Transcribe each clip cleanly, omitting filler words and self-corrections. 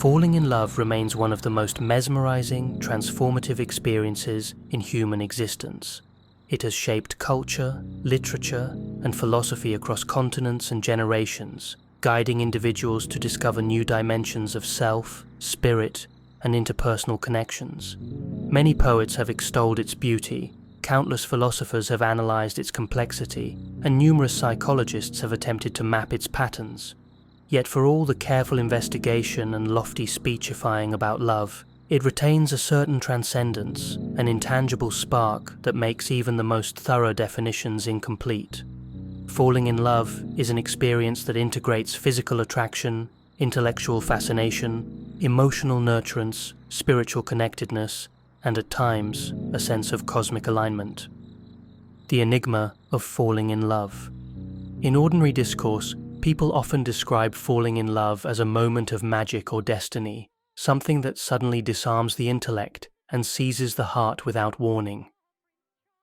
falling in love remains one of the most mesmerizing, transformative experiences in human existence. It has shaped culture, literature, and philosophy across continents and generations, guiding individuals to discover new dimensions of self, spirit, and interpersonal connections. Many poets have extolled its beauty, countless philosophers have analyzed its complexity, and numerous psychologists have attempted to map its patterns. Yet for all the careful investigation and lofty speechifying about love, it retains a certain transcendence, an intangible spark that makes even the most thorough definitions incomplete. Falling in love is an experience that integrates physical attraction, intellectual fascination, emotional nurturance, spiritual connectedness, and at times, a sense of cosmic alignment. The enigma of falling in love. In ordinary discourse, people often describe falling in love as a moment of magic or destiny, something that suddenly disarms the intellect and seizes the heart without warning.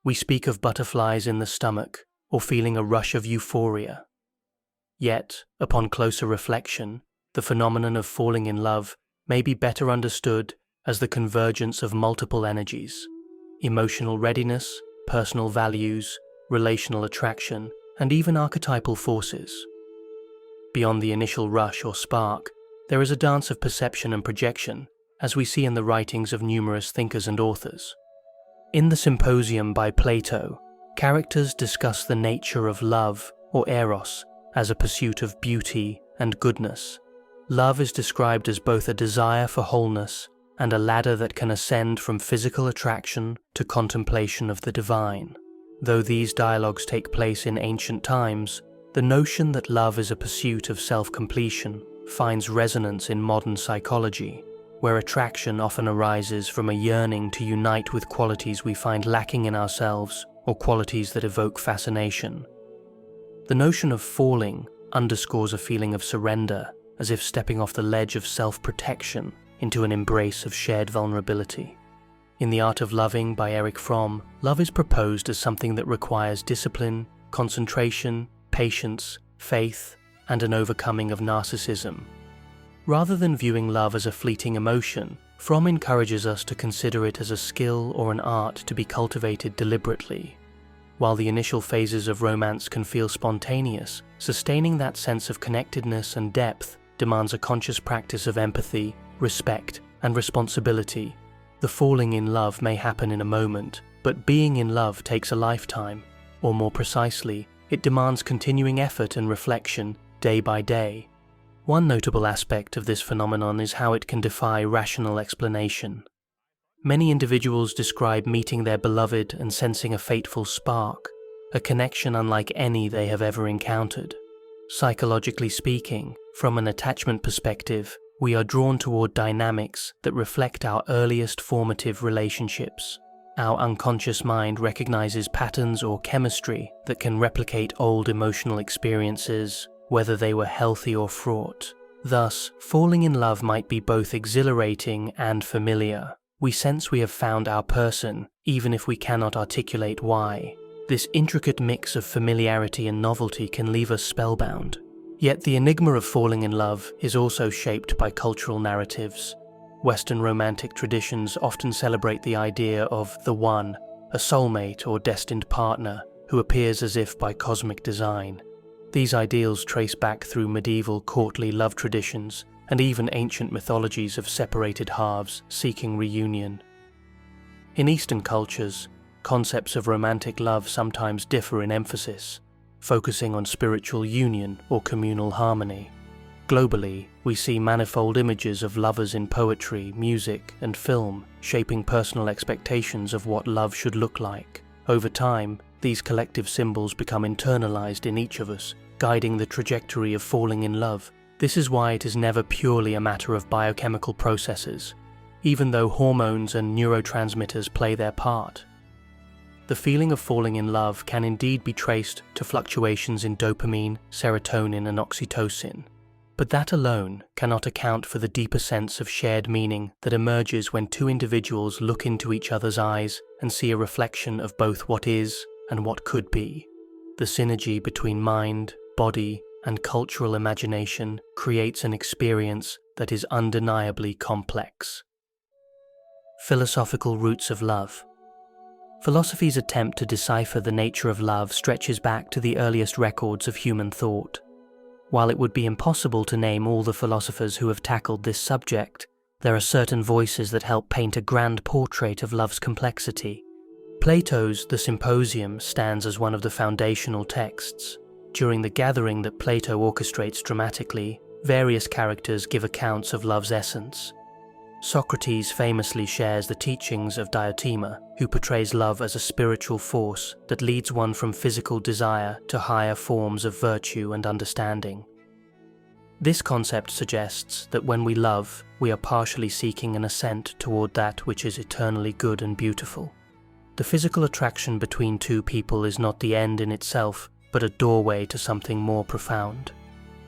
We speak of butterflies in the stomach or feeling a rush of euphoria. Yet, upon closer reflection, the phenomenon of falling in love may be better understood as the convergence of multiple energies: emotional readiness, personal values, relational attraction, and even archetypal forces. Beyond the initial rush or spark, there is a dance of perception and projection, as we see in the writings of numerous thinkers and authors. In the Symposium by Plato, characters discuss the nature of love, or eros, as a pursuit of beauty and goodness. Love is described as both a desire for wholeness and a ladder that can ascend from physical attraction to contemplation of the divine. Though these dialogues take place in ancient times, the notion that love is a pursuit of self-completion finds resonance in modern psychology, where attraction often arises from a yearning to unite with qualities we find lacking in ourselves or qualities that evoke fascination. The notion of falling underscores a feeling of surrender, as if stepping off the ledge of self-protection into an embrace of shared vulnerability. In The Art of Loving by Erich Fromm, love is proposed as something that requires discipline, concentration, patience, faith, and an overcoming of narcissism. Rather than viewing love as a fleeting emotion, Fromm encourages us to consider it as a skill or an art to be cultivated deliberately. While the initial phases of romance can feel spontaneous, sustaining that sense of connectedness and depth demands a conscious practice of empathy, respect, and responsibility. The falling in love may happen in a moment, but being in love takes a lifetime, or more precisely, it demands continuing effort and reflection day by day. One notable aspect of this phenomenon is how it can defy rational explanation. Many individuals describe meeting their beloved and sensing a fateful spark, a connection unlike any they have ever encountered. Psychologically speaking, from an attachment perspective, we are drawn toward dynamics that reflect our earliest formative relationships. Our unconscious mind recognizes patterns or chemistry that can replicate old emotional experiences, whether they were healthy or fraught. Thus, falling in love might be both exhilarating and familiar. We sense we have found our person, even if we cannot articulate why. This intricate mix of familiarity and novelty can leave us spellbound. Yet the enigma of falling in love is also shaped by cultural narratives. Western romantic traditions often celebrate the idea of the one, a soulmate or destined partner, who appears as if by cosmic design. These ideals trace back through medieval courtly love traditions and even ancient mythologies of separated halves seeking reunion. In Eastern cultures, concepts of romantic love sometimes differ in emphasis, focusing on spiritual union or communal harmony. Globally, we see manifold images of lovers in poetry, music, and film, shaping personal expectations of what love should look like. Over time, these collective symbols become internalized in each of us, guiding the trajectory of falling in love. This is why it is never purely a matter of biochemical processes, even though hormones and neurotransmitters play their part. The feeling of falling in love can indeed be traced to fluctuations in dopamine, serotonin, and oxytocin. But that alone cannot account for the deeper sense of shared meaning that emerges when two individuals look into each other's eyes and see a reflection of both what is and what could be. The synergy between mind, body, and cultural imagination creates an experience that is undeniably complex. Philosophical roots of love. Philosophy's attempt to decipher the nature of love stretches back to the earliest records of human thought. While it would be impossible to name all the philosophers who have tackled this subject, there are certain voices that help paint a grand portrait of love's complexity. Plato's The Symposium stands as one of the foundational texts. During the gathering that Plato orchestrates dramatically, various characters give accounts of love's essence. Socrates famously shares the teachings of Diotima, who portrays love as a spiritual force that leads one from physical desire to higher forms of virtue and understanding. This concept suggests that when we love, we are partially seeking an ascent toward that which is eternally good and beautiful. The physical attraction between two people is not the end in itself, but a doorway to something more profound.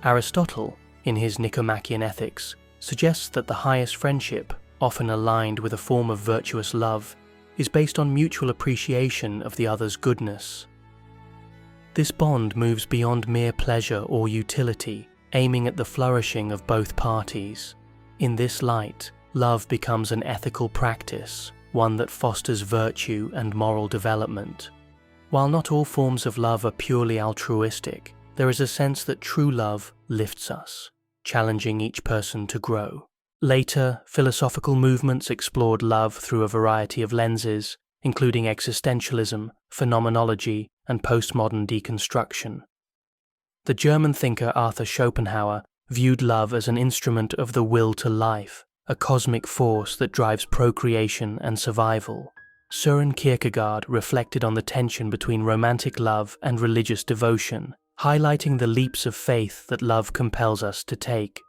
Aristotle, in his Nicomachean Ethics, suggests that the highest friendship, often aligned with a form of virtuous love, is based on mutual appreciation of the other's goodness. This bond moves beyond mere pleasure or utility, aiming at the flourishing of both parties. In this light, love becomes an ethical practice, one that fosters virtue and moral development. While not all forms of love are purely altruistic, there is a sense that true love lifts us, challenging each person to grow. Later, philosophical movements explored love through a variety of lenses, including existentialism, phenomenology, and postmodern deconstruction. The German thinker Arthur Schopenhauer viewed love as an instrument of the will to life, a cosmic force that drives procreation and survival. Søren Kierkegaard reflected on the tension between romantic love and religious devotion, highlighting the leaps of faith that love compels us to take.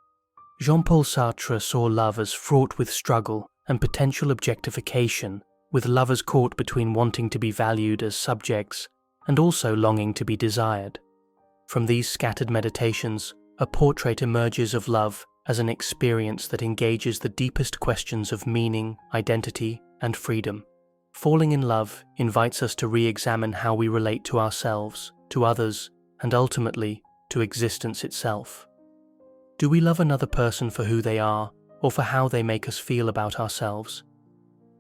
Jean-Paul Sartre saw love as fraught with struggle and potential objectification, with lovers caught between wanting to be valued as subjects and also longing to be desired. From these scattered meditations, a portrait emerges of love as an experience that engages the deepest questions of meaning, identity, and freedom. Falling in love invites us to re-examine how we relate to ourselves, to others, and ultimately, to existence itself. Do we love another person for who they are, or for how they make us feel about ourselves?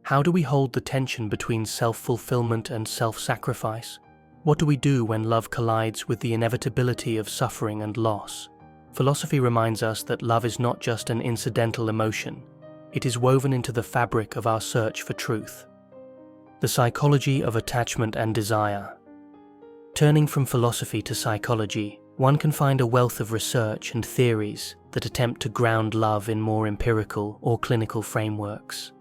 How do we hold the tension between self-fulfillment and self-sacrifice? What do we do when love collides with the inevitability of suffering and loss? Philosophy reminds us that love is not just an incidental emotion. It is woven into the fabric of our search for truth. The psychology of attachment and desire. Turning from philosophy to psychology, one can find a wealth of research and theories that attempt to ground love in more empirical or clinical frameworks.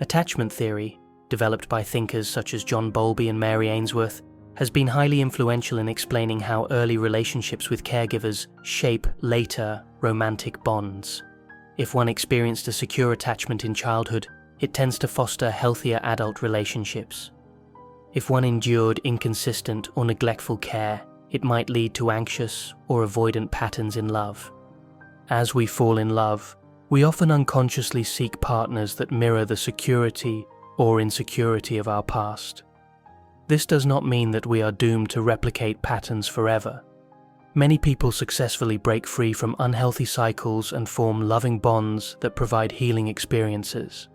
Attachment theory, developed by thinkers such as John Bowlby and Mary Ainsworth, has been highly influential in explaining how early relationships with caregivers shape later romantic bonds. If one experienced a secure attachment in childhood, it tends to foster healthier adult relationships. If one endured inconsistent or neglectful care, it might lead to anxious or avoidant patterns in love. As we fall in love, we often unconsciously seek partners that mirror the security or insecurity of our past. This does not mean that we are doomed to replicate patterns forever. Many people successfully break free from unhealthy cycles and form loving bonds that provide healing experiences.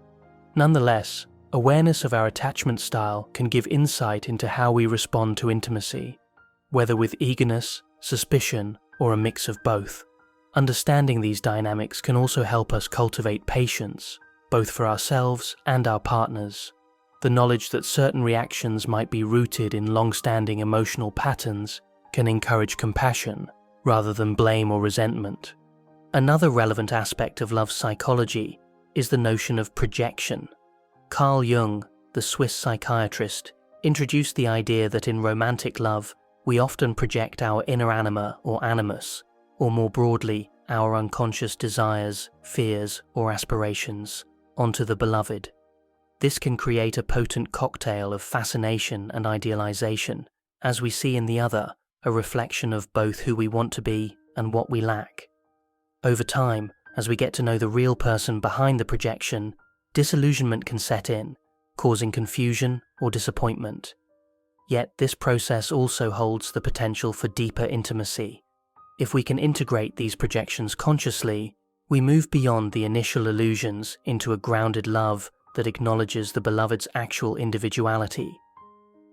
Nonetheless, awareness of our attachment style can give insight into how we respond to intimacy, whether with eagerness, suspicion, or a mix of both. Understanding these dynamics can also help us cultivate patience, both for ourselves and our partners. The knowledge that certain reactions might be rooted in long-standing emotional patterns can encourage compassion rather than blame or resentment. Another relevant aspect of love's psychology is the notion of projection. Carl Jung, the Swiss psychiatrist, introduced the idea that in romantic love, we often project our inner anima or animus, or more broadly, our unconscious desires, fears, or aspirations, onto the beloved. This can create a potent cocktail of fascination and idealization, as we see in the other a reflection of both who we want to be and what we lack. Over time, as we get to know the real person behind the projection, disillusionment can set in, causing confusion or disappointment. Yet this process also holds the potential for deeper intimacy. If we can integrate these projections consciously, We move beyond the initial illusions into a grounded love that acknowledges the beloved's actual individuality.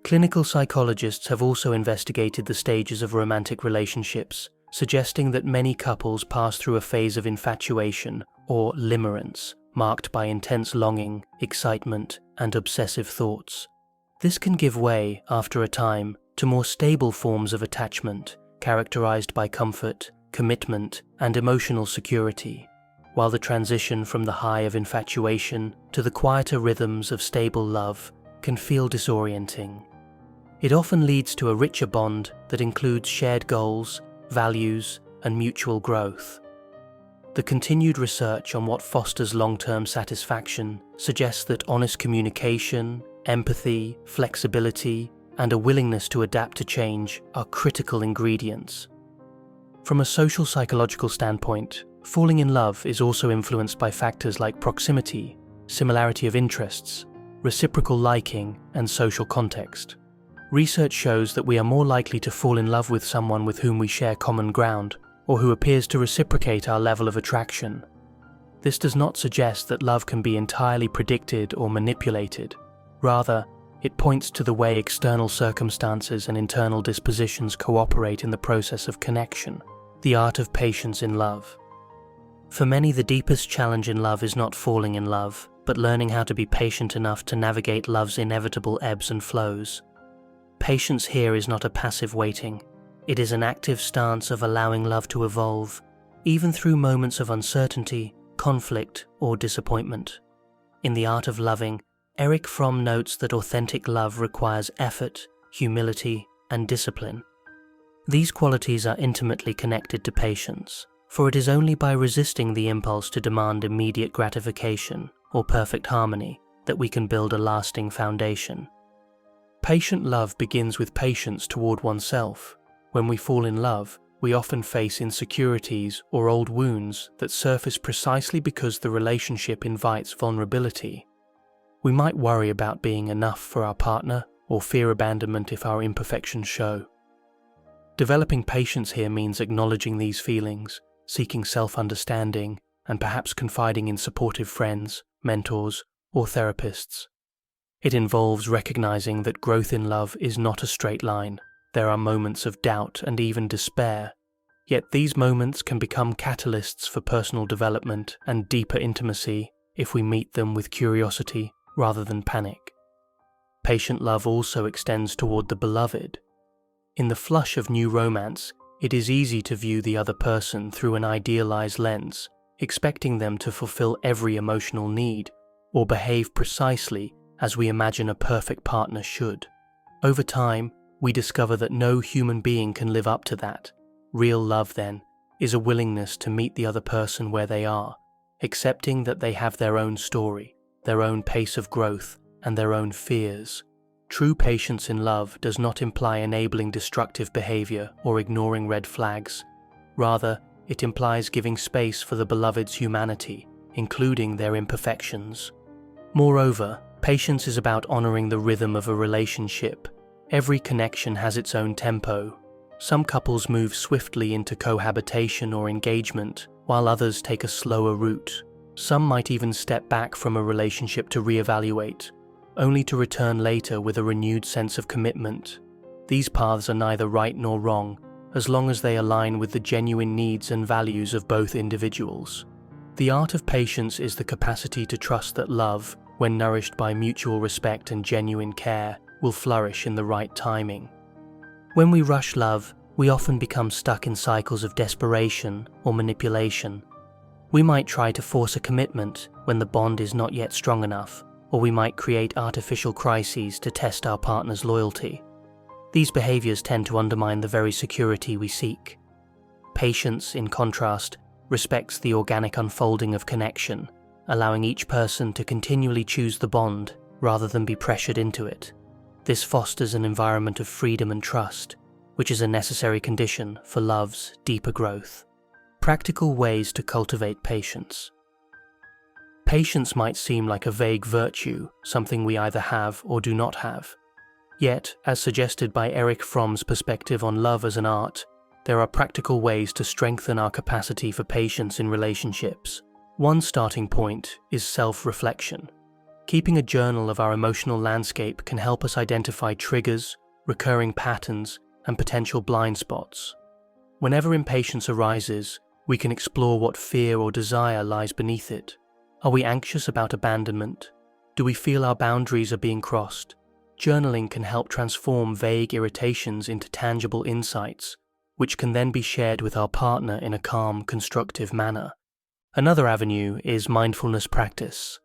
Clinical psychologists have also investigated the stages of romantic relationships, suggesting that many couples pass through a phase of infatuation or limerence, marked by intense longing, excitement, and obsessive thoughts. This can give way, after a time, to more stable forms of attachment, characterized by comfort, commitment, and emotional security, while the transition from the high of infatuation to the quieter rhythms of stable love can feel disorienting. It often leads to a richer bond that includes shared goals, values, and mutual growth. The continued research on what fosters long-term satisfaction suggests that honest communication, empathy, flexibility, and a willingness to adapt to change are critical ingredients. From a social psychological standpoint, falling in love is also influenced by factors like proximity, similarity of interests, reciprocal liking, and social context. Research shows that we are more likely to fall in love with someone with whom we share common ground, or who appears to reciprocate our level of attraction. This does not suggest that love can be entirely predicted or manipulated. Rather, it points to the way external circumstances and internal dispositions cooperate in the process of connection, the art of patience in love. For many, the deepest challenge in love is not falling in love, but learning how to be patient enough to navigate love's inevitable ebbs and flows. Patience here is not a passive waiting. It is an active stance of allowing love to evolve, even through moments of uncertainty, conflict, or disappointment. In The Art of Loving, Erich Fromm notes that authentic love requires effort, humility, and discipline. These qualities are intimately connected to patience, for it is only by resisting the impulse to demand immediate gratification or perfect harmony that we can build a lasting foundation. Patient love begins with patience toward oneself. When we fall in love, we often face insecurities or old wounds that surface precisely because the relationship invites vulnerability. We might worry about being enough for our partner or fear abandonment if our imperfections show. Developing patience here means acknowledging these feelings, seeking self-understanding, and perhaps confiding in supportive friends, mentors, or therapists. It involves recognizing that growth in love is not a straight line. There are moments of doubt and even despair, yet these moments can become catalysts for personal development and deeper intimacy if we meet them with curiosity rather than panic. Patient love also extends toward the beloved. In the flush of new romance, it is easy to view the other person through an idealized lens, expecting them to fulfill every emotional need or behave precisely as we imagine a perfect partner should. Over time, we discover that no human being can live up to that. Real love, then, is a willingness to meet the other person where they are, accepting that they have their own story, their own pace of growth, and their own fears. True patience in love does not imply enabling destructive behavior or ignoring red flags. Rather, it implies giving space for the beloved's humanity, including their imperfections. Moreover, patience is about honoring the rhythm of a relationship. Every connection has its own tempo. Some couples move swiftly into cohabitation or engagement, while others take a slower route. Some might even step back from a relationship to reevaluate, only to return later with a renewed sense of commitment. These paths are neither right nor wrong, as long as they align with the genuine needs and values of both individuals. The art of patience is the capacity to trust that love, when nourished by mutual respect and genuine care, will flourish in the right timing. When we rush love, we often become stuck in cycles of desperation or manipulation. We might try to force a commitment when the bond is not yet strong enough, or we might create artificial crises to test our partner's loyalty. These behaviors tend to undermine the very security we seek. Patience, in contrast, respects the organic unfolding of connection, allowing each person to continually choose the bond rather than be pressured into it. This fosters an environment of freedom and trust, which is a necessary condition for love's deeper growth. Practical ways to cultivate patience. Patience might seem like a vague virtue, something we either have or do not have. Yet, as suggested by Erich Fromm's perspective on love as an art, there are practical ways to strengthen our capacity for patience in relationships. One starting point is self-reflection. Keeping a journal of our emotional landscape can help us identify triggers, recurring patterns, and potential blind spots. Whenever impatience arises, we can explore what fear or desire lies beneath it. Are we anxious about abandonment? Do we feel our boundaries are being crossed? Journaling can help transform vague irritations into tangible insights, which can then be shared with our partner in a calm, constructive manner. Another avenue is mindfulness practice.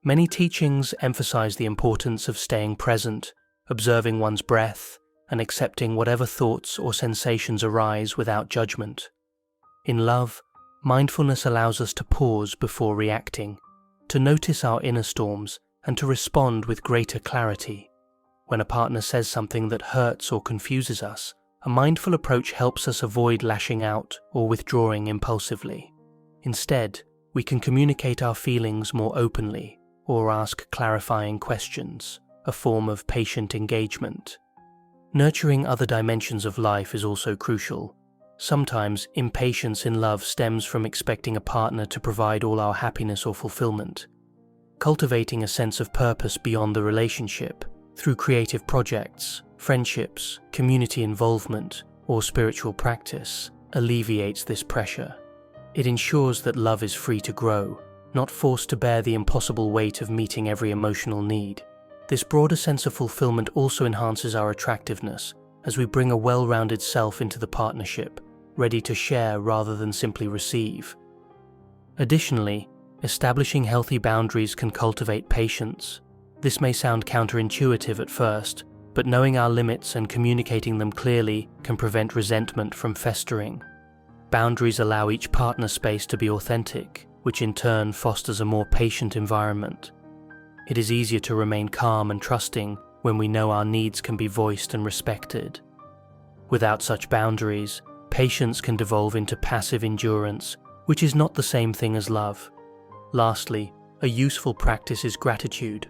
Many teachings emphasize the importance of staying present, observing one's breath, and accepting whatever thoughts or sensations arise without judgment. In love, mindfulness allows us to pause before reacting, to notice our inner storms, and to respond with greater clarity. When a partner says something that hurts or confuses us, a mindful approach helps us avoid lashing out or withdrawing impulsively. Instead, we can communicate our feelings more openly or ask clarifying questions, a form of patient engagement. Nurturing other dimensions of life is also crucial. Sometimes impatience in love stems from expecting a partner to provide all our happiness or fulfillment. Cultivating a sense of purpose beyond the relationship, through creative projects, friendships, community involvement, or spiritual practice, alleviates this pressure. It ensures that love is free to grow, not forced to bear the impossible weight of meeting every emotional need. This broader sense of fulfillment also enhances our attractiveness as we bring a well-rounded self into the partnership, ready to share rather than simply receive. Additionally, establishing healthy boundaries can cultivate patience. This may sound counterintuitive at first, but knowing our limits and communicating them clearly can prevent resentment from festering. Boundaries allow each partner space to be authentic, which in turn fosters a more patient environment. It is easier to remain calm and trusting when we know our needs can be voiced and respected. Without such boundaries, patience can devolve into passive endurance, which is not the same thing as love. Lastly, a useful practice is gratitude.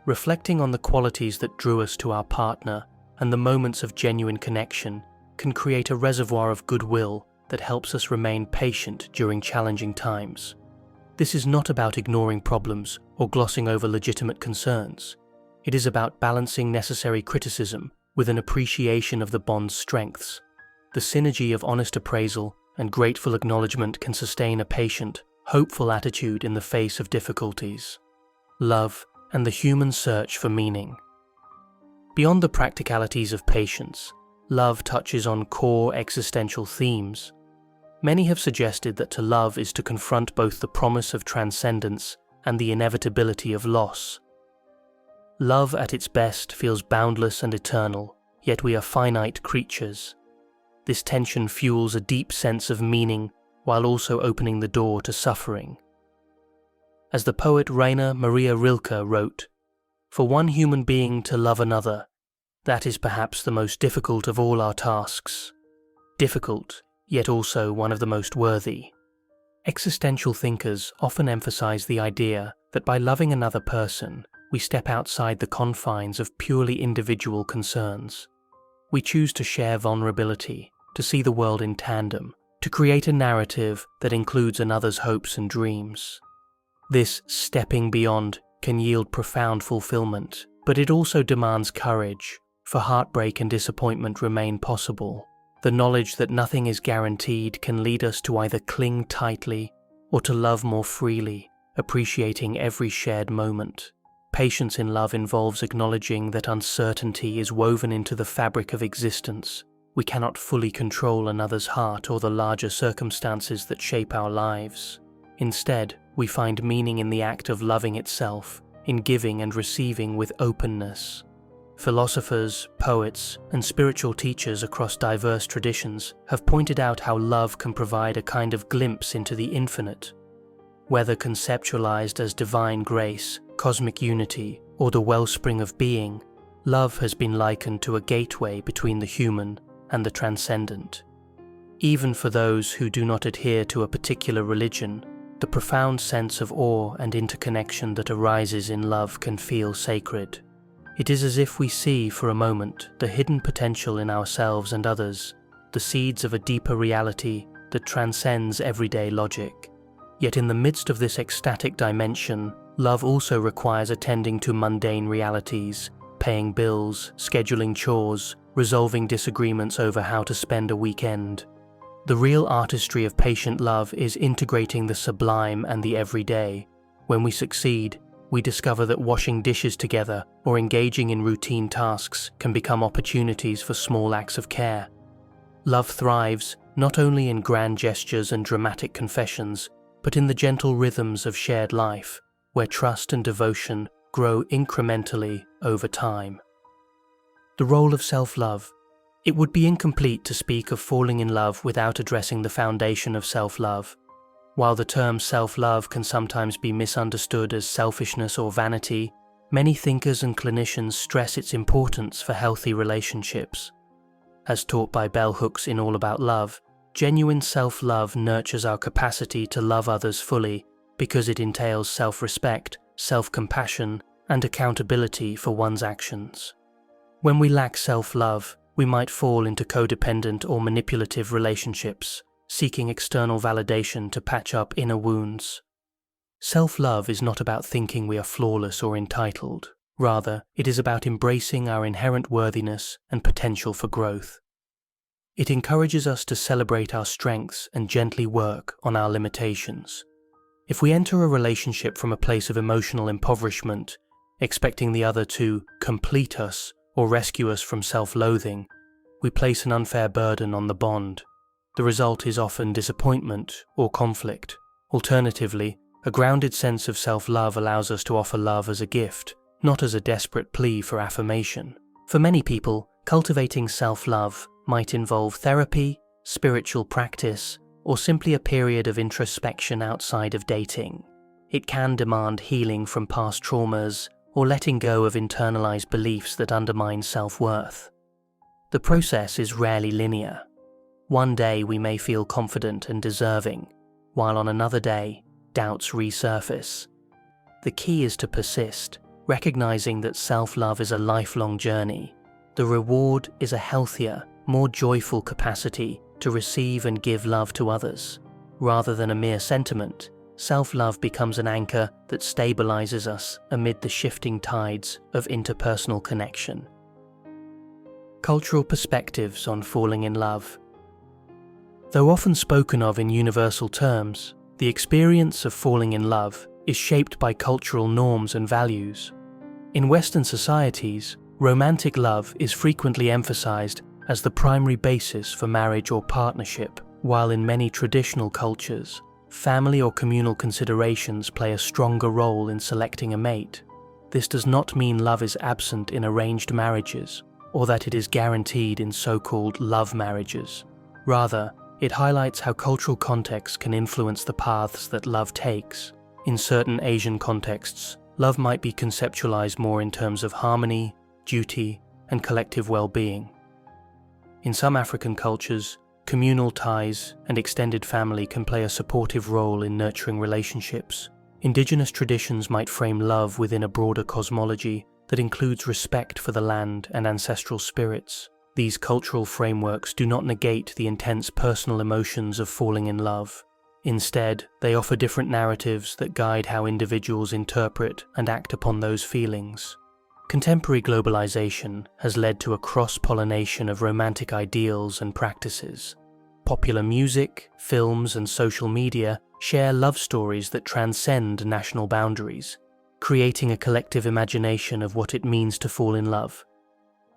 Reflecting on the qualities that drew us to our partner and the moments of genuine connection can create a reservoir of goodwill that helps us remain patient during challenging times. This is not about ignoring problems or glossing over legitimate concerns. It is about balancing necessary criticism with an appreciation of the bond's strengths. The synergy of honest appraisal and grateful acknowledgement can sustain a patient, hopeful attitude in the face of difficulties. Love and the human search for meaning. Beyond the practicalities of patience, love touches on core existential themes. Many have suggested that to love is to confront both the promise of transcendence and the inevitability of loss. Love at its best feels boundless and eternal, yet we are finite creatures. This tension fuels a deep sense of meaning while also opening the door to suffering. As the poet Rainer Maria Rilke wrote, "For one human being to love another, that is perhaps the most difficult of all our tasks. Difficult, yet also one of the most worthy." Existential thinkers often emphasize the idea that by loving another person, we step outside the confines of purely individual concerns. We choose to share vulnerability, to see the world in tandem, to create a narrative that includes another's hopes and dreams. This stepping beyond can yield profound fulfillment, but it also demands courage, for heartbreak and disappointment remain possible. The knowledge that nothing is guaranteed can lead us to either cling tightly or to love more freely, appreciating every shared moment. Patience in love involves acknowledging that uncertainty is woven into the fabric of existence. We cannot fully control another's heart or the larger circumstances that shape our lives. Instead, we find meaning in the act of loving itself, in giving and receiving with openness. Philosophers, poets, and spiritual teachers across diverse traditions have pointed out how love can provide a kind of glimpse into the infinite. Whether conceptualized as divine grace, cosmic unity, or the wellspring of being, love has been likened to a gateway between the human and the transcendent. Even for those who do not adhere to a particular religion, the profound sense of awe and interconnection that arises in love can feel sacred. It is as if we see for a moment the hidden potential in ourselves and others, the seeds of a deeper reality that transcends everyday logic. Yet in the midst of this ecstatic dimension, love also requires attending to mundane realities, paying bills, scheduling chores, resolving disagreements over how to spend a weekend. The real artistry of patient love is integrating the sublime and the everyday. When we succeed, we discover that washing dishes together or engaging in routine tasks can become opportunities for small acts of care. Love thrives not only in grand gestures and dramatic confessions, but in the gentle rhythms of shared life, where trust and devotion grow incrementally over time. The role of self-love. It would be incomplete to speak of falling in love without addressing the foundation of self-love. While the term self-love can sometimes be misunderstood as selfishness or vanity, many thinkers and clinicians stress its importance for healthy relationships. As taught by Bell Hooks in All About Love, genuine self-love nurtures our capacity to love others fully because it entails self-respect, self-compassion, and accountability for one's actions. When we lack self-love, we might fall into codependent or manipulative relationships, seeking external validation to patch up inner wounds. Self-love is not about thinking we are flawless or entitled. Rather, it is about embracing our inherent worthiness and potential for growth. It encourages us to celebrate our strengths and gently work on our limitations. If we enter a relationship from a place of emotional impoverishment, expecting the other to complete us or rescue us from self-loathing, we place an unfair burden on the bond. The result is often disappointment or conflict. Alternatively, a grounded sense of self-love allows us to offer love as a gift, not as a desperate plea for affirmation. For many people, cultivating self-love might involve therapy, spiritual practice, or simply a period of introspection outside of dating. It can demand healing from past traumas or letting go of internalized beliefs that undermine self-worth. The process is rarely linear. One day we may feel confident and deserving, while on another day, doubts resurface. The key is to persist, recognizing that self-love is a lifelong journey. The reward is a healthier, more joyful capacity to receive and give love to others. Rather than a mere sentiment, self-love becomes an anchor that stabilizes us amid the shifting tides of interpersonal connection. Cultural perspectives on falling in love. Though often spoken of in universal terms, the experience of falling in love is shaped by cultural norms and values. In Western societies, romantic love is frequently emphasized as the primary basis for marriage or partnership, while in many traditional cultures, family or communal considerations play a stronger role in selecting a mate. This does not mean love is absent in arranged marriages, or that it is guaranteed in so-called love marriages. Rather, it highlights how cultural context can influence the paths that love takes. In certain Asian contexts, love might be conceptualized more in terms of harmony, duty, and collective well-being. In some African cultures, communal ties and extended family can play a supportive role in nurturing relationships. Indigenous traditions might frame love within a broader cosmology that includes respect for the land and ancestral spirits. These cultural frameworks do not negate the intense personal emotions of falling in love. Instead, they offer different narratives that guide how individuals interpret and act upon those feelings. Contemporary globalization has led to a cross-pollination of romantic ideals and practices. Popular music, films, and social media share love stories that transcend national boundaries, creating a collective imagination of what it means to fall in love.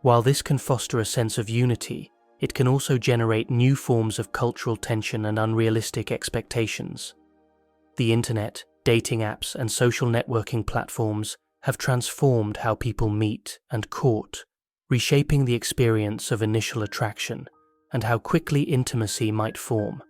While this can foster a sense of unity, it can also generate new forms of cultural tension and unrealistic expectations. The internet, dating apps, and social networking platforms have transformed how people meet and court, reshaping the experience of initial attraction and how quickly intimacy might form.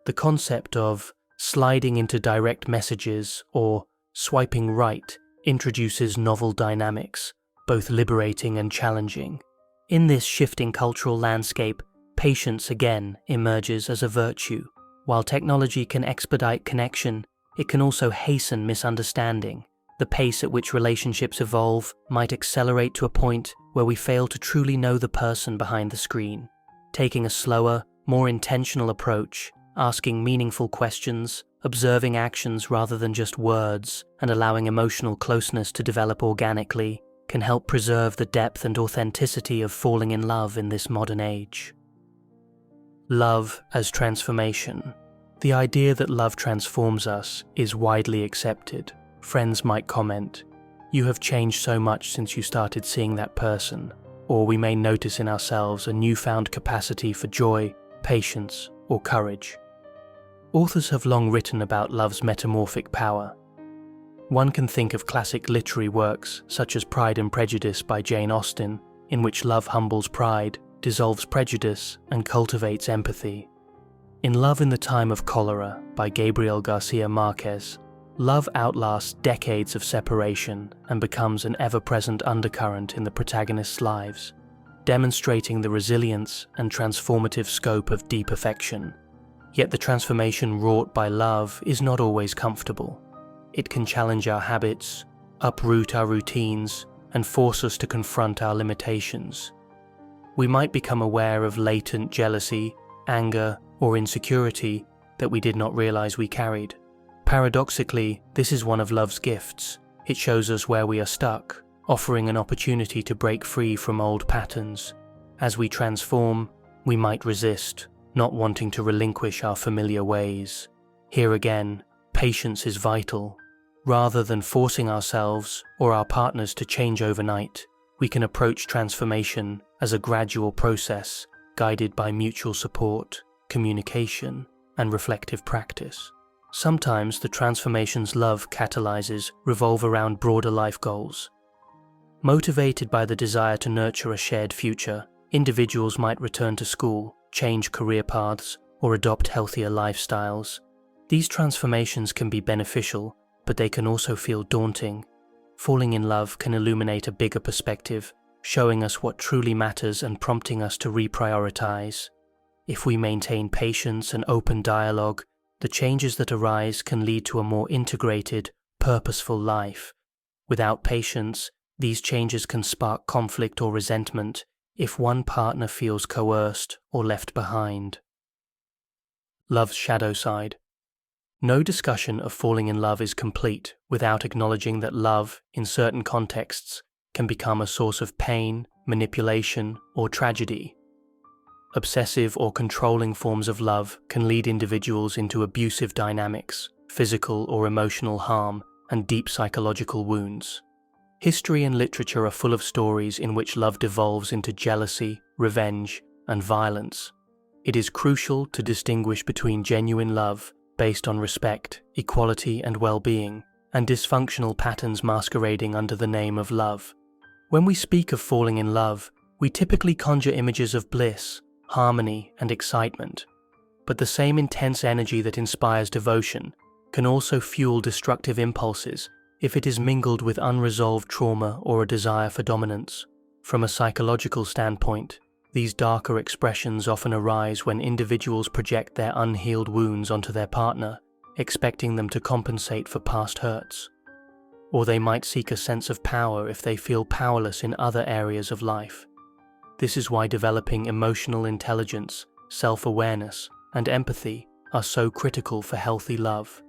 The concept of sliding into direct messages or swiping right introduces novel dynamics, both liberating and challenging. In this shifting cultural landscape, patience again emerges as a virtue. While technology can expedite connection, it can also hasten misunderstanding. The pace at which relationships evolve might accelerate to a point where we fail to truly know the person behind the screen. taking a slower, more intentional approach, asking meaningful questions, observing actions rather than just words, and allowing emotional closeness to develop organically can help preserve the depth and authenticity of falling in love in this modern age. Love as transformation. The idea that love transforms us is widely accepted. Friends might comment, "You have changed so much since you started seeing that person," or we may notice in ourselves a newfound capacity for joy, patience, or courage. Authors have long written about love's metamorphic power. One can think of classic literary works such as Pride and Prejudice by Jane Austen, in which love humbles pride, dissolves prejudice, and cultivates empathy. In Love in the Time of Cholera by Gabriel Garcia Marquez, love outlasts decades of separation and becomes an ever-present undercurrent in the protagonists' lives, demonstrating the resilience and transformative scope of deep affection. Yet the transformation wrought by love is not always comfortable. It can challenge our habits, uproot our routines, and force us to confront our limitations. We might become aware of latent jealousy, anger, or insecurity that we did not realize we carried. Paradoxically, this is one of love's gifts. It shows us where we are stuck, offering an opportunity to break free from old patterns. As we transform, we might resist, not wanting to relinquish our familiar ways. Here again, patience is vital. Rather than forcing ourselves or our partners to change overnight, we can approach transformation as a gradual process guided by mutual support, communication, and reflective practice. Sometimes the transformations love catalyzes revolve around broader life goals. Motivated by the desire to nurture a shared future, individuals might return to school, change career paths, or adopt healthier lifestyles. These transformations can be beneficial, but they can also feel daunting. Falling in love can illuminate a bigger perspective, showing us what truly matters and prompting us to reprioritize. If we maintain patience and open dialogue, the changes that arise can lead to a more integrated, purposeful life. Without patience, these changes can spark conflict or resentment if one partner feels coerced or left behind. Love's shadow side. No discussion of falling in love is complete without acknowledging that love, in certain contexts, can become a source of pain, manipulation, or tragedy. Obsessive or controlling forms of love can lead individuals into abusive dynamics, physical or emotional harm, and deep psychological wounds. History and literature are full of stories in which love devolves into jealousy, revenge, and violence. It is crucial to distinguish between genuine love based on respect, equality, and well-being, and dysfunctional patterns masquerading under the name of love. When we speak of falling in love, we typically conjure images of bliss, harmony, and excitement. But the same intense energy that inspires devotion can also fuel destructive impulses if it is mingled with unresolved trauma or a desire for dominance. From a psychological standpoint, these darker expressions often arise when individuals project their unhealed wounds onto their partner, expecting them to compensate for past hurts. Or they might seek a sense of power if they feel powerless in other areas of life. This is why developing emotional intelligence, self-awareness, and empathy are so critical for healthy love.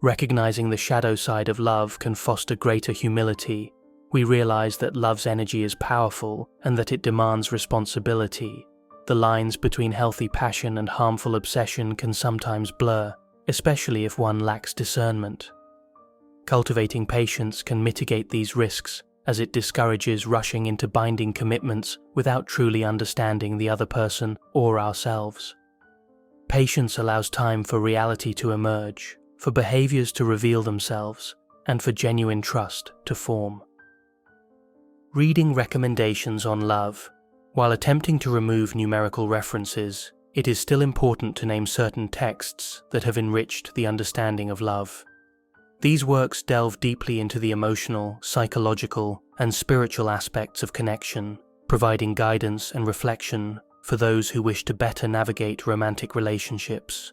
Recognizing the shadow side of love can foster greater humility. We realize that love's energy is powerful and that it demands responsibility. The lines between healthy passion and harmful obsession can sometimes blur, especially if one lacks discernment. Cultivating patience can mitigate these risks, as it discourages rushing into binding commitments without truly understanding the other person or ourselves. Patience allows time for reality to emerge, for behaviors to reveal themselves, and for genuine trust to form. Reading recommendations on love. While attempting to remove numerical references, it is still important to name certain texts that have enriched the understanding of love. These works delve deeply into the emotional, psychological, and spiritual aspects of connection, providing guidance and reflection for those who wish to better navigate romantic relationships.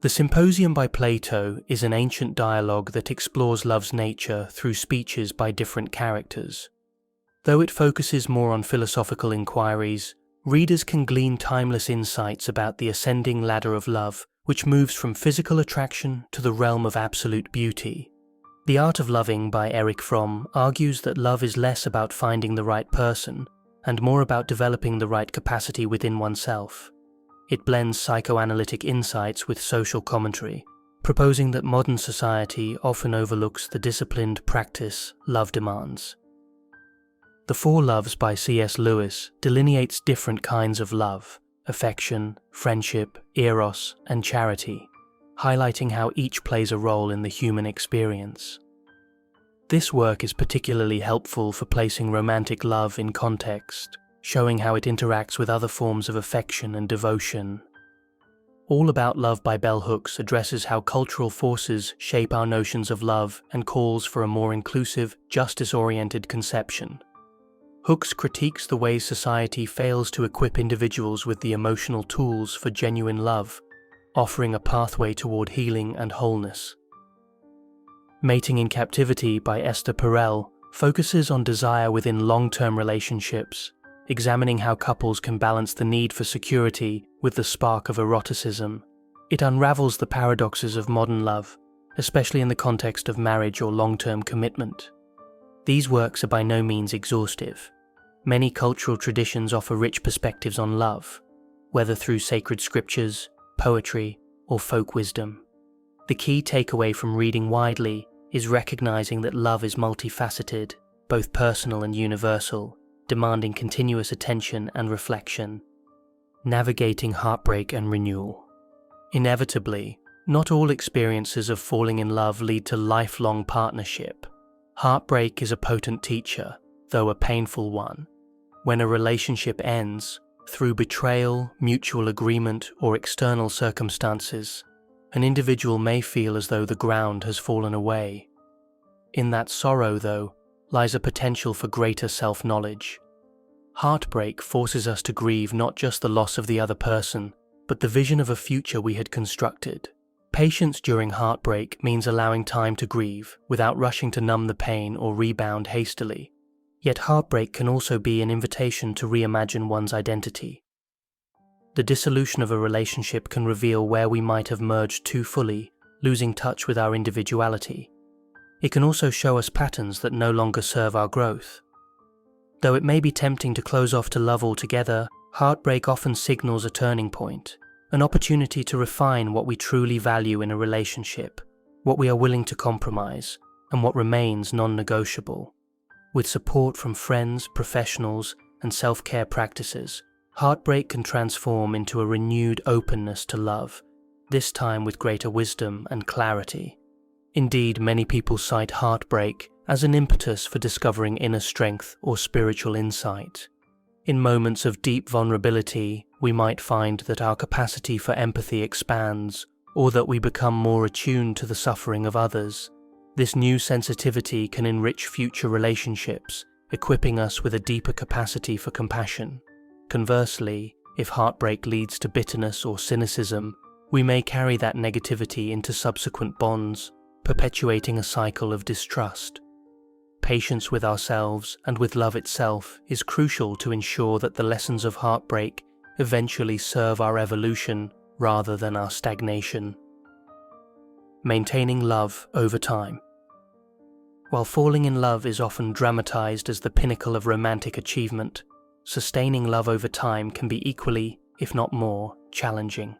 The Symposium by Plato is an ancient dialogue that explores love's nature through speeches by different characters. Though it focuses more on philosophical inquiries, readers can glean timeless insights about the ascending ladder of love, which moves from physical attraction to the realm of absolute beauty. The Art of Loving by Erich Fromm argues that love is less about finding the right person and more about developing the right capacity within oneself. It blends psychoanalytic insights with social commentary, proposing that modern society often overlooks the disciplined practice love demands. The Four Loves by C.S. Lewis delineates different kinds of love: affection, friendship, eros, and charity, highlighting how each plays a role in the human experience. This work is particularly helpful for placing romantic love in context, showing how it interacts with other forms of affection and devotion. All About Love by Bell Hooks addresses how cultural forces shape our notions of love and calls for a more inclusive, justice-oriented conception. Hooks critiques the ways society fails to equip individuals with the emotional tools for genuine love, offering a pathway toward healing and wholeness. Mating in Captivity by Esther Perel focuses on desire within long-term relationships, examining how couples can balance the need for security with the spark of eroticism. It unravels the paradoxes of modern love, especially in the context of marriage or long-term commitment. These works are by no means exhaustive. Many cultural traditions offer rich perspectives on love, whether through sacred scriptures, poetry, or folk wisdom. The key takeaway from reading widely is recognizing that love is multifaceted, both personal and universal, demanding continuous attention and reflection. Navigating Heartbreak and Renewal. Inevitably, not all experiences of falling in love lead to lifelong partnership. Heartbreak is a potent teacher, though a painful one. When a relationship ends, through betrayal, mutual agreement, or external circumstances, an individual may feel as though the ground has fallen away. In that sorrow, though, lies a potential for greater self-knowledge. Heartbreak forces us to grieve not just the loss of the other person, but the vision of a future we had constructed. Patience during heartbreak means allowing time to grieve without rushing to numb the pain or rebound hastily. Yet heartbreak can also be an invitation to reimagine one's identity. The dissolution of a relationship can reveal where we might have merged too fully, losing touch with our individuality. It can also show us patterns that no longer serve our growth. Though it may be tempting to close off to love altogether, heartbreak often signals a turning point, an opportunity to refine what we truly value in a relationship, what we are willing to compromise, and what remains non-negotiable. With support from friends, professionals, and self-care practices, heartbreak can transform into a renewed openness to love, this time with greater wisdom and clarity. Indeed, many people cite heartbreak as an impetus for discovering inner strength or spiritual insight. In moments of deep vulnerability, we might find that our capacity for empathy expands, or that we become more attuned to the suffering of others. This new sensitivity can enrich future relationships, equipping us with a deeper capacity for compassion. Conversely, if heartbreak leads to bitterness or cynicism, we may carry that negativity into subsequent bonds, perpetuating a cycle of distrust. Patience with ourselves and with love itself is crucial to ensure that the lessons of heartbreak eventually serve our evolution rather than our stagnation. Maintaining love over time. While falling in love is often dramatized as the pinnacle of romantic achievement, sustaining love over time can be equally, if not more, challenging.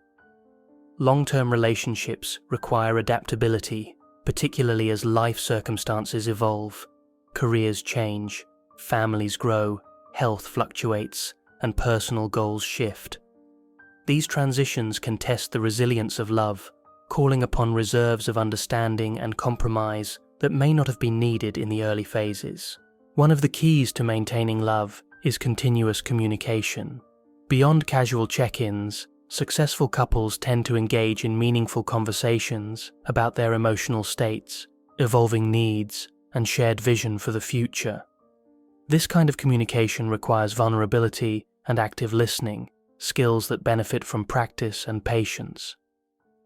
Long-term relationships require adaptability, particularly as life circumstances evolve. Careers change, families grow, health fluctuates, and personal goals shift. These transitions can test the resilience of love, calling upon reserves of understanding and compromise that may not have been needed in the early phases. One of the keys to maintaining love is continuous communication. Beyond casual check-ins, successful couples tend to engage in meaningful conversations about their emotional states, evolving needs, and shared vision for the future. This kind of communication requires vulnerability and active listening, skills that benefit from practice and patience.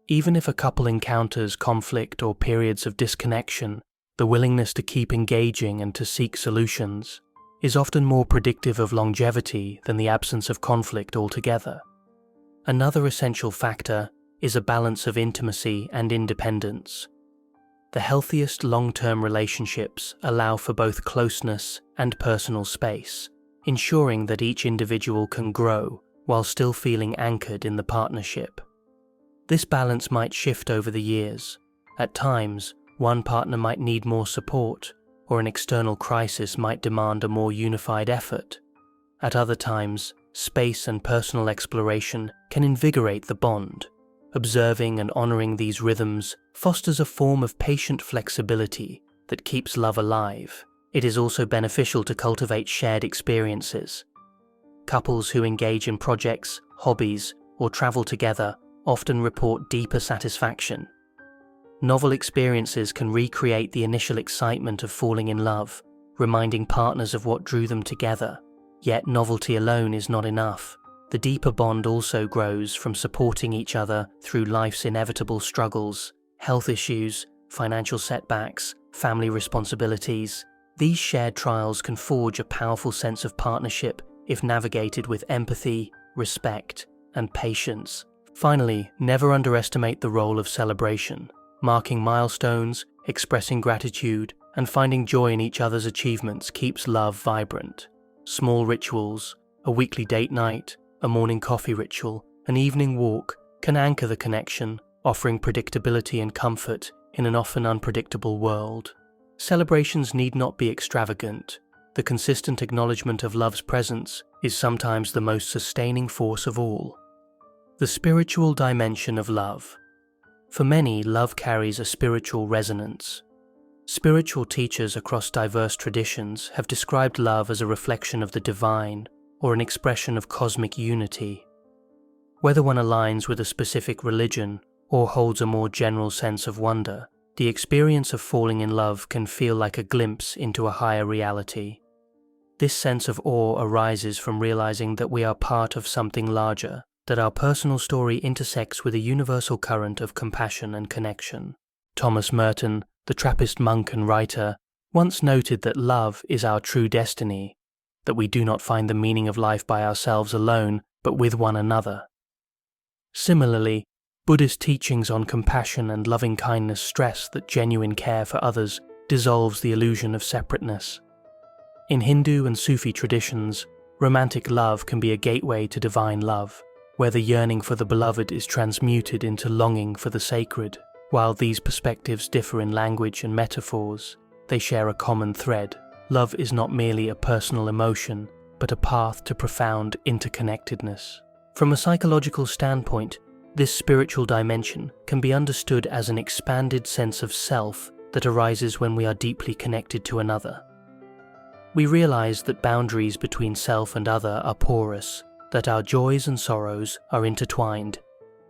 Even if a couple encounters conflict or periods of disconnection, the willingness to keep engaging and to seek solutions is often more predictive of longevity than the absence of conflict altogether. Another essential factor is a balance of intimacy and independence. The healthiest long-term relationships allow for both closeness and personal space, ensuring that each individual can grow while still feeling anchored in the partnership. This balance might shift over the years. At times, one partner might need more support, or an external crisis might demand a more unified effort. At other times, space and personal exploration can invigorate the bond. Observing and honoring these rhythms fosters a form of patient flexibility that keeps love alive. It is also beneficial to cultivate shared experiences. Couples who engage in projects, hobbies, or travel together often report deeper satisfaction. Novel experiences can recreate the initial excitement of falling in love, reminding partners of what drew them together. Yet novelty alone is not enough. The deeper bond also grows from supporting each other through life's inevitable struggles, health issues, financial setbacks, family responsibilities. These shared trials can forge a powerful sense of partnership if navigated with empathy, respect, and patience. Finally, never underestimate the role of celebration. Marking milestones, expressing gratitude, and finding joy in each other's achievements keeps love vibrant. Small rituals, a weekly date night, a morning coffee ritual, an evening walk can anchor the connection, offering predictability and comfort in an often unpredictable world. Celebrations need not be extravagant. The consistent acknowledgement of love's presence is sometimes the most sustaining force of all. The spiritual dimension of love. For many, love carries a spiritual resonance. Spiritual teachers across diverse traditions have described love as a reflection of the divine or an expression of cosmic unity. Whether one aligns with a specific religion or holds a more general sense of wonder, the experience of falling in love can feel like a glimpse into a higher reality. This sense of awe arises from realizing that we are part of something larger, that our personal story intersects with a universal current of compassion and connection. Thomas Merton, the Trappist monk and writer, once noted that love is our true destiny, that we do not find the meaning of life by ourselves alone, but with one another. Similarly, Buddhist teachings on compassion and loving kindness stress that genuine care for others dissolves the illusion of separateness. In Hindu and Sufi traditions, romantic love can be a gateway to divine love, where the yearning for the beloved is transmuted into longing for the sacred. While these perspectives differ in language and metaphors, they share a common thread. Love is not merely a personal emotion, but a path to profound interconnectedness. From a psychological standpoint, this spiritual dimension can be understood as an expanded sense of self that arises when we are deeply connected to another. We realize that boundaries between self and other are porous, that our joys and sorrows are intertwined.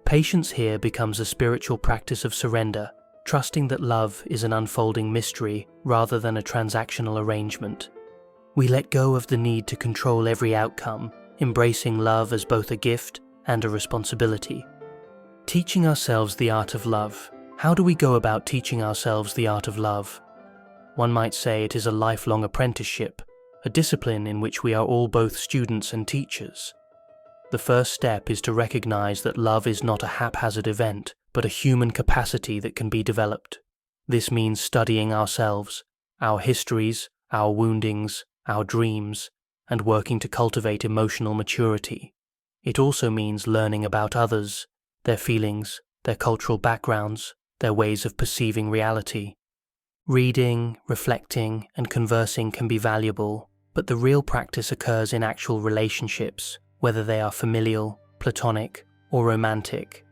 Patience here becomes a spiritual practice of surrender, trusting that love is an unfolding mystery rather than a transactional arrangement. We let go of the need to control every outcome, embracing love as both a gift and a responsibility. Teaching ourselves the art of love. How do we go about teaching ourselves the art of love? One might say it is a lifelong apprenticeship, a discipline in which we are all both students and teachers. The first step is to recognize that love is not a haphazard event, but a human capacity that can be developed. This means studying ourselves, our histories, our woundings, our dreams, and working to cultivate emotional maturity. It also means learning about others, their feelings, their cultural backgrounds, their ways of perceiving reality. Reading, reflecting, and conversing can be valuable, but the real practice occurs in actual relationships, whether they are familial, platonic, or romantic.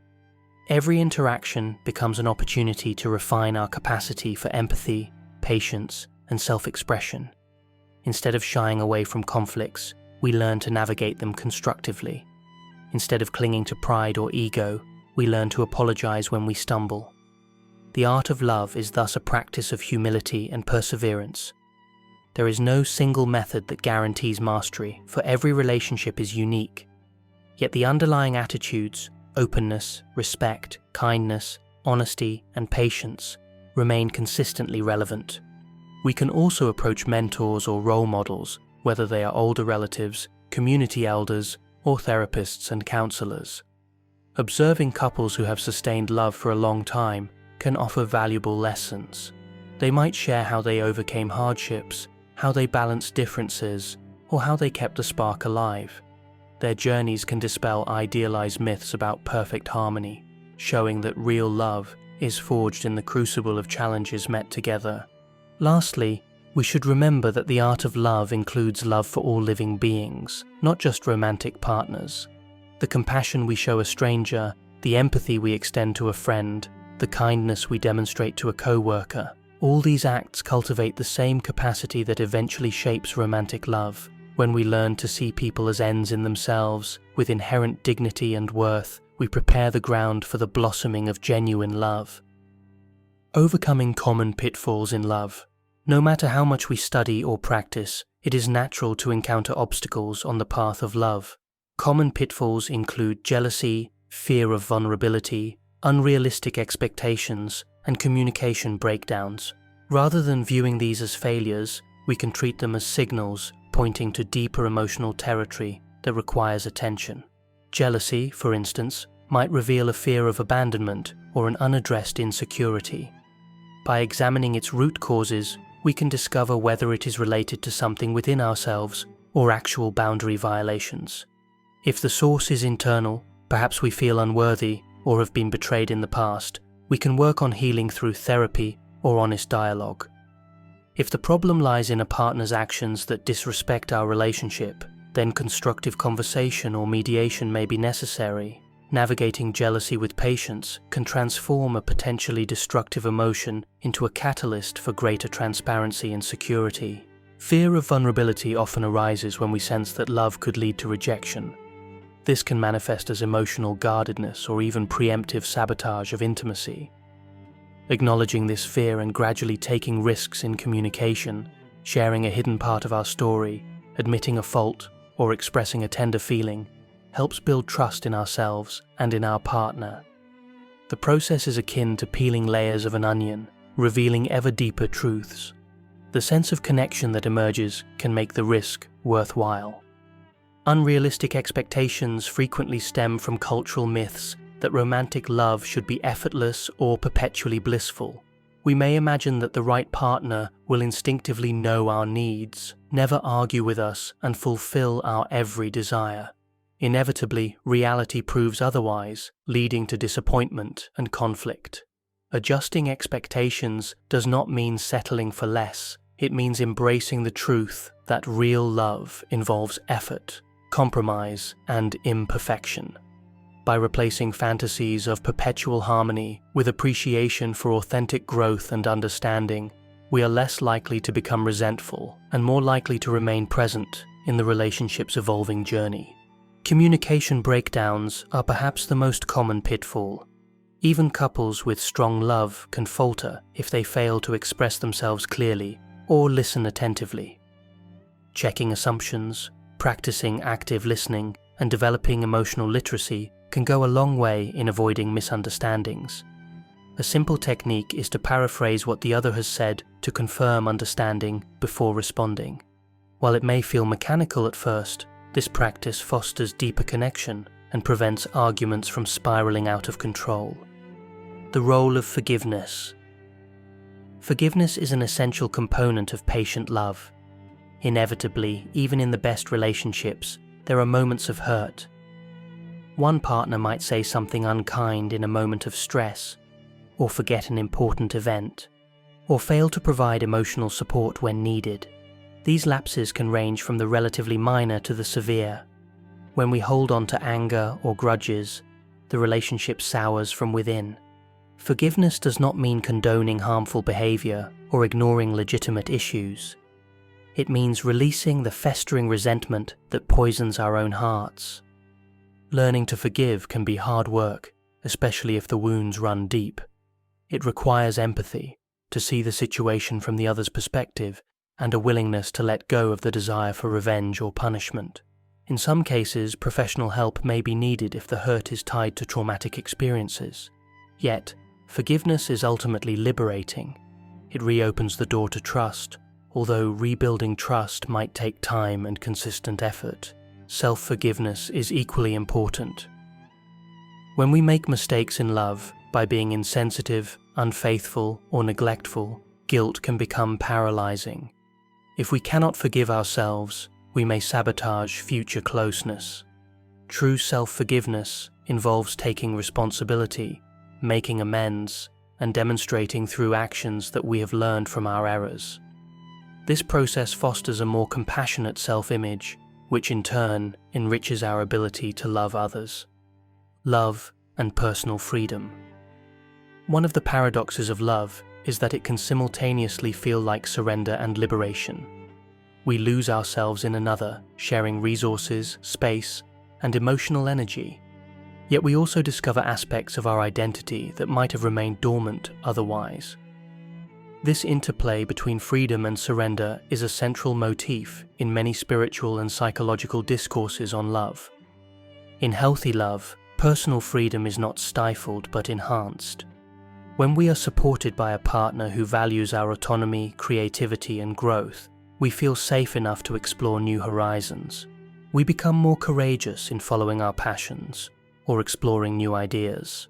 Every interaction becomes an opportunity to refine our capacity for empathy, patience, and self-expression. Instead of shying away from conflicts, we learn to navigate them constructively. Instead of clinging to pride or ego, we learn to apologize when we stumble. The art of love is thus a practice of humility and perseverance. There is no single method that guarantees mastery, for every relationship is unique. Yet the underlying attitudes, openness, respect, kindness, honesty, and patience, remain consistently relevant. We can also approach mentors or role models whether they are older relatives, community elders, or therapists and counselors. Observing couples who have sustained love for a long time can offer valuable lessons. They might share how they overcame hardships, how they balanced differences, or how they kept the spark alive. Their journeys can dispel idealized myths about perfect harmony, showing that real love is forged in the crucible of challenges met together. Lastly, we should remember that the art of love includes love for all living beings, not just romantic partners. The compassion we show a stranger, the empathy we extend to a friend, the kindness we demonstrate to a co-worker, all these acts cultivate the same capacity that eventually shapes romantic love. When we learn to see people as ends in themselves, with inherent dignity and worth, we prepare the ground for the blossoming of genuine love. Overcoming common pitfalls in love. No matter how much we study or practice, it is natural to encounter obstacles on the path of love. Common pitfalls include jealousy, fear of vulnerability, unrealistic expectations, and communication breakdowns. Rather than viewing these as failures, we can treat them as signals pointing to deeper emotional territory that requires attention. Jealousy, for instance, might reveal a fear of abandonment or an unaddressed insecurity. By examining its root causes, we can discover whether it is related to something within ourselves or actual boundary violations. If the source is internal, perhaps we feel unworthy or have been betrayed in the past, we can work on healing through therapy or honest dialogue. If the problem lies in a partner's actions that disrespect our relationship, then constructive conversation or mediation may be necessary. Navigating jealousy with patience can transform a potentially destructive emotion into a catalyst for greater transparency and security. Fear of vulnerability often arises when we sense that love could lead to rejection. This can manifest as emotional guardedness or even preemptive sabotage of intimacy. Acknowledging this fear and gradually taking risks in communication, sharing a hidden part of our story, admitting a fault, or expressing a tender feeling, helps build trust in ourselves and in our partner. The process is akin to peeling layers of an onion, revealing ever deeper truths. The sense of connection that emerges can make the risk worthwhile. Unrealistic expectations frequently stem from cultural myths that romantic love should be effortless or perpetually blissful. We may imagine that the right partner will instinctively know our needs, never argue with us, and fulfill our every desire. Inevitably, reality proves otherwise, leading to disappointment and conflict. Adjusting expectations does not mean settling for less. It means embracing the truth that real love involves effort, compromise, and imperfection. By replacing fantasies of perpetual harmony with appreciation for authentic growth and understanding, we are less likely to become resentful and more likely to remain present in the relationship's evolving journey. Communication breakdowns are perhaps the most common pitfall. Even couples with strong love can falter if they fail to express themselves clearly or listen attentively. Checking assumptions, practicing active listening, and developing emotional literacy can go a long way in avoiding misunderstandings. A simple technique is to paraphrase what the other has said to confirm understanding before responding. While it may feel mechanical at first, this practice fosters deeper connection and prevents arguments from spiraling out of control. The role of forgiveness. Forgiveness is an essential component of patient love. Inevitably, even in the best relationships, there are moments of hurt. One partner might say something unkind in a moment of stress, or forget an important event, or fail to provide emotional support when needed. These lapses can range from the relatively minor to the severe. When we hold on to anger or grudges, the relationship sours from within. Forgiveness does not mean condoning harmful behavior or ignoring legitimate issues. It means releasing the festering resentment that poisons our own hearts. Learning to forgive can be hard work, especially if the wounds run deep. It requires empathy, to see the situation from the other's perspective, and a willingness to let go of the desire for revenge or punishment. In some cases, professional help may be needed if the hurt is tied to traumatic experiences. Yet, forgiveness is ultimately liberating. It reopens the door to trust, although rebuilding trust might take time and consistent effort, self-forgiveness is equally important. When we make mistakes in love by being insensitive, unfaithful, or neglectful, guilt can become paralyzing. If we cannot forgive ourselves, we may sabotage future closeness. True self-forgiveness involves taking responsibility, making amends, and demonstrating through actions that we have learned from our errors. This process fosters a more compassionate self-image, which in turn enriches our ability to love others. Love and personal freedom. One of the paradoxes of love is that it can simultaneously feel like surrender and liberation. We lose ourselves in another, sharing resources, space, and emotional energy. Yet we also discover aspects of our identity that might have remained dormant otherwise. This interplay between freedom and surrender is a central motif in many spiritual and psychological discourses on love. In healthy love, personal freedom is not stifled but enhanced. When we are supported by a partner who values our autonomy, creativity, and growth, we feel safe enough to explore new horizons. We become more courageous in following our passions or exploring new ideas.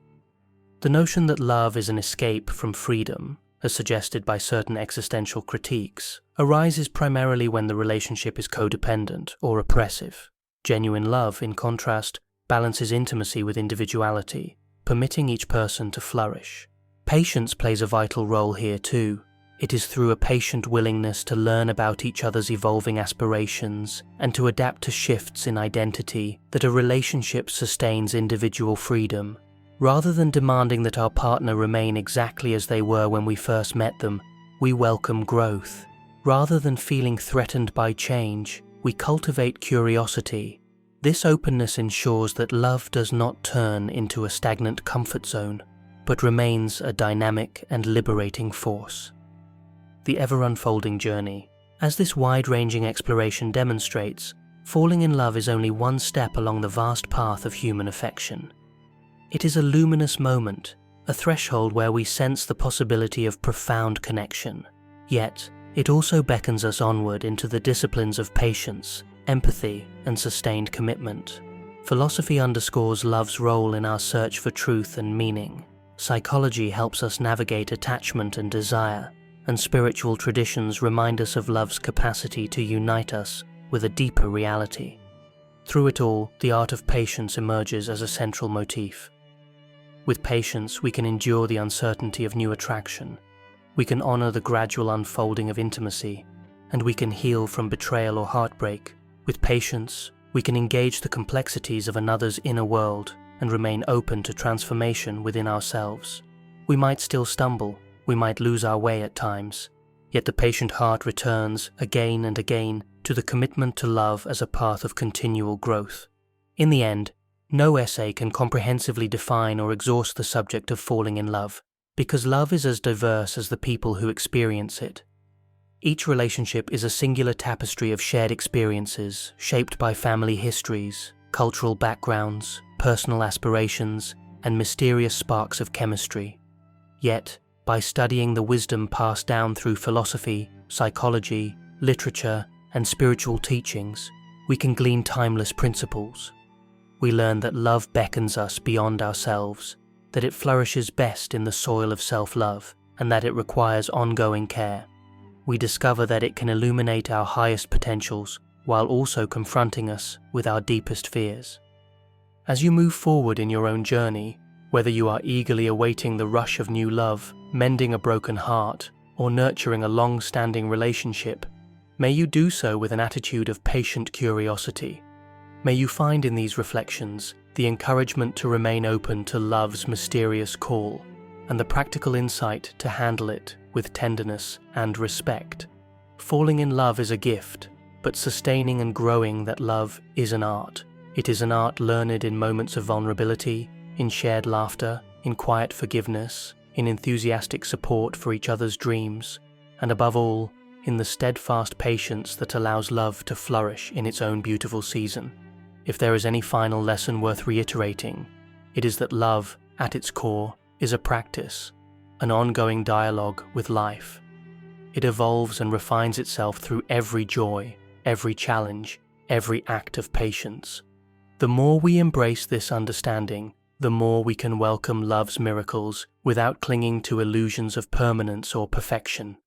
The notion that love is an escape from freedom, as suggested by certain existential critiques, arises primarily when the relationship is codependent or oppressive. Genuine love, in contrast, balances intimacy with individuality, permitting each person to flourish. Patience plays a vital role here too. It is through a patient willingness to learn about each other's evolving aspirations and to adapt to shifts in identity that a relationship sustains individual freedom. Rather than demanding that our partner remain exactly as they were when we first met them, we welcome growth. Rather than feeling threatened by change, we cultivate curiosity. This openness ensures that love does not turn into a stagnant comfort zone, but remains a dynamic and liberating force. The ever-unfolding journey. As this wide-ranging exploration demonstrates, falling in love is only one step along the vast path of human affection. It is a luminous moment, a threshold where we sense the possibility of profound connection. Yet, it also beckons us onward into the disciplines of patience, empathy, and sustained commitment. Philosophy underscores love's role in our search for truth and meaning. Psychology helps us navigate attachment and desire, and spiritual traditions remind us of love's capacity to unite us with a deeper reality. Through it all, the art of patience emerges as a central motif. With patience, we can endure the uncertainty of new attraction, we can honor the gradual unfolding of intimacy, and we can heal from betrayal or heartbreak. With patience, we can engage the complexities of another's inner world and remain open to transformation within ourselves. We might still stumble, we might lose our way at times, yet the patient heart returns again and again to the commitment to love as a path of continual growth. In the end, no essay can comprehensively define or exhaust the subject of falling in love, because love is as diverse as the people who experience it. Each relationship is a singular tapestry of shared experiences, shaped by family histories, cultural backgrounds, personal aspirations, and mysterious sparks of chemistry. Yet, by studying the wisdom passed down through philosophy, psychology, literature, and spiritual teachings, we can glean timeless principles. We learn that love beckons us beyond ourselves, that it flourishes best in the soil of self-love, and that it requires ongoing care. We discover that it can illuminate our highest potentials while also confronting us with our deepest fears. As you move forward in your own journey, whether you are eagerly awaiting the rush of new love, mending a broken heart, or nurturing a long-standing relationship, may you do so with an attitude of patient curiosity. May you find in these reflections the encouragement to remain open to love's mysterious call, and the practical insight to handle it with tenderness and respect. Falling in love is a gift, but sustaining and growing that love is an art. It is an art learned in moments of vulnerability, in shared laughter, in quiet forgiveness, in enthusiastic support for each other's dreams, and above all, in the steadfast patience that allows love to flourish in its own beautiful season. If there is any final lesson worth reiterating, it is that love, at its core, is a practice, an ongoing dialogue with life. It evolves and refines itself through every joy, every challenge, every act of patience. The more we embrace this understanding, the more we can welcome love's miracles without clinging to illusions of permanence or perfection.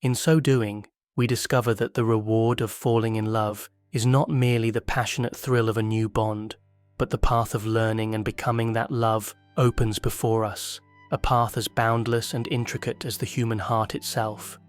In so doing, we discover that the reward of falling in love is not merely the passionate thrill of a new bond, but the path of learning and becoming that love opens before us, a path as boundless and intricate as the human heart itself.